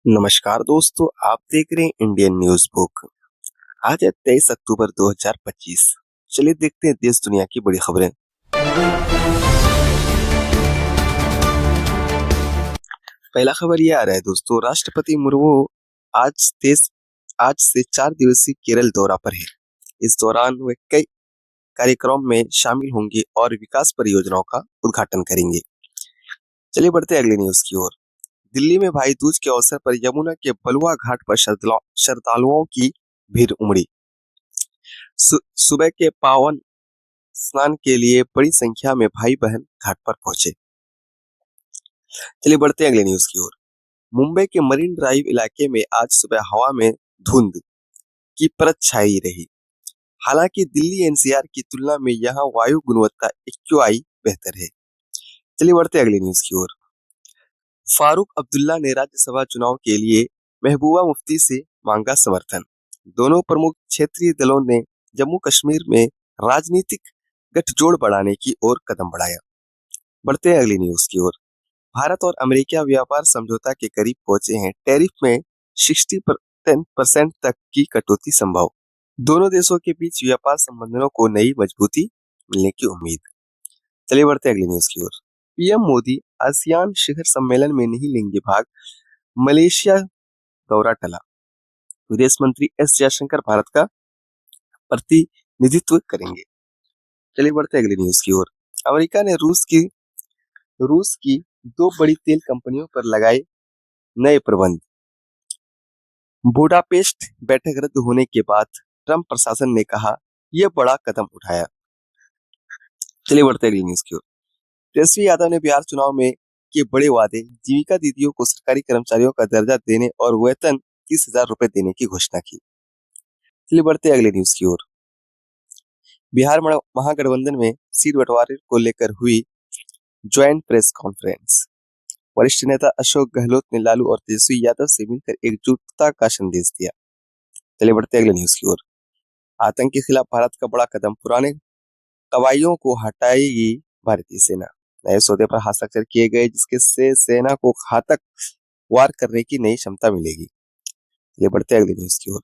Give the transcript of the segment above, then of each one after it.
नमस्कार दोस्तों, आप देख रहे हैं इंडियन न्यूज बुक। आज है 23 अक्टूबर 2025। चलिए देखते हैं देश दुनिया की बड़ी खबरें। पहला खबर ये आ रहा है दोस्तों, राष्ट्रपति मुर्मू आज देश आज से 4 दिवसीय केरल दौरा पर है। इस दौरान वे कई कार्यक्रम में शामिल होंगे और विकास परियोजनाओं का उद्घाटन करेंगे। चलिए बढ़ते हैं अगली न्यूज की ओर। दिल्ली में भाई दूज के अवसर पर यमुना के बलुआ घाट पर श्रद्धालुओं की भीड़ उमड़ी। सुबह के पावन स्नान के लिए बड़ी संख्या में भाई बहन घाट पर पहुंचे। चलिए बढ़ते हैं अगले न्यूज की ओर। मुंबई के मरीन ड्राइव इलाके में आज सुबह हवा में धुंध की परत छाई रही। हालांकि दिल्ली एनसीआर की तुलना में यहाँ वायु गुणवत्ता एक्यूआई बेहतर है। चलिए बढ़ते हैं अगली न्यूज की ओर। फारूक अब्दुल्ला ने राज्यसभा चुनाव के लिए महबूबा मुफ्ती से मांगा समर्थन। दोनों प्रमुख क्षेत्रीय दलों ने जम्मू कश्मीर में राजनीतिक गठजोड़ बढ़ाने की ओर कदम बढ़ाया। बढ़ते हैं अगली न्यूज की ओर। भारत और अमेरिका व्यापार समझौता के करीब पहुंचे हैं। टैरिफ में 60% तक की कटौती संभव। दोनों देशों के बीच व्यापार संबंधों को नई मजबूती मिलने की उम्मीद। चलिए बढ़ते हैं अगली न्यूज की ओर। पीएम मोदी आसियान शिखर सम्मेलन में नहीं लेंगे भाग। मलेशिया दौरा टला। विदेश मंत्री एस जयशंकर भारत का प्रतिनिधित्व करेंगे। चलिए बढ़ते हैं अगली न्यूज की ओर। अमेरिका ने रूस की 2 बड़ी तेल कंपनियों पर लगाए नए प्रतिबंध। बुडापेस्ट बैठक रद्द होने के बाद ट्रंप प्रशासन ने कहा यह बड़ा कदम उठाया। चलिए बढ़ते हैं अगली न्यूज की ओर। तेजस्वी यादव ने बिहार चुनाव में किए बड़े वादे। जीविका दीदियों को सरकारी कर्मचारियों का दर्जा देने और वेतन 30,000 रुपए देने की घोषणा की। चलिए बढ़ते हैं अगली न्यूज की ओर। बिहार महागठबंधन में सीट बंटवारे को लेकर हुई ज्वाइंट प्रेस कॉन्फ्रेंस। वरिष्ठ नेता अशोक गहलोत ने लालू और तेजस्वी यादव से मिलकर एकजुटता का संदेश दिया। चलिए बढ़ते अगले न्यूज की ओर। आतंक के खिलाफ भारत का बड़ा कदम। पुराने कवायदों को हटाएगी भारतीय सेना। नए सौदे पर हस्ताक्षर किए गए जिसके से सेना को घातक वार करने की नई क्षमता मिलेगी। चलिए बढ़ते अगले न्यूज की ओर।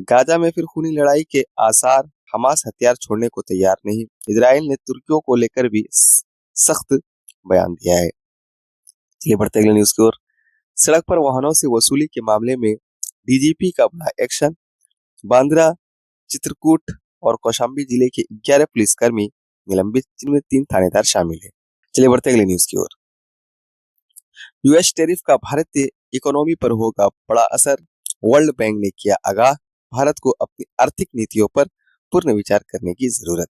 गाजा में फिर खूनी लड़ाई के आसार। हमास हथियार छोड़ने को तैयार नहीं। इजराइल ने तुर्कियों को लेकर भी सख्त बयान दिया है। चलिए बढ़ते अगले न्यूज की ओर। सड़क पर वाहनों से वसूली के मामले में डीजीपी का बड़ा एक्शन। बांद्रा, चित्रकूट और कौशाम्बी जिले के 11 पुलिसकर्मी निलंबित, जिनमें 3 थानेदार शामिल हैं। चलिए बढ़ते अगले न्यूज की ओर। यूएस टैरिफ का भारतीय इकोनॉमी पर होगा बड़ा असर। वर्ल्ड बैंक ने किया आगाह, भारत को अपनी आर्थिक नीतियों पर पुनर्विचार करने की जरूरत।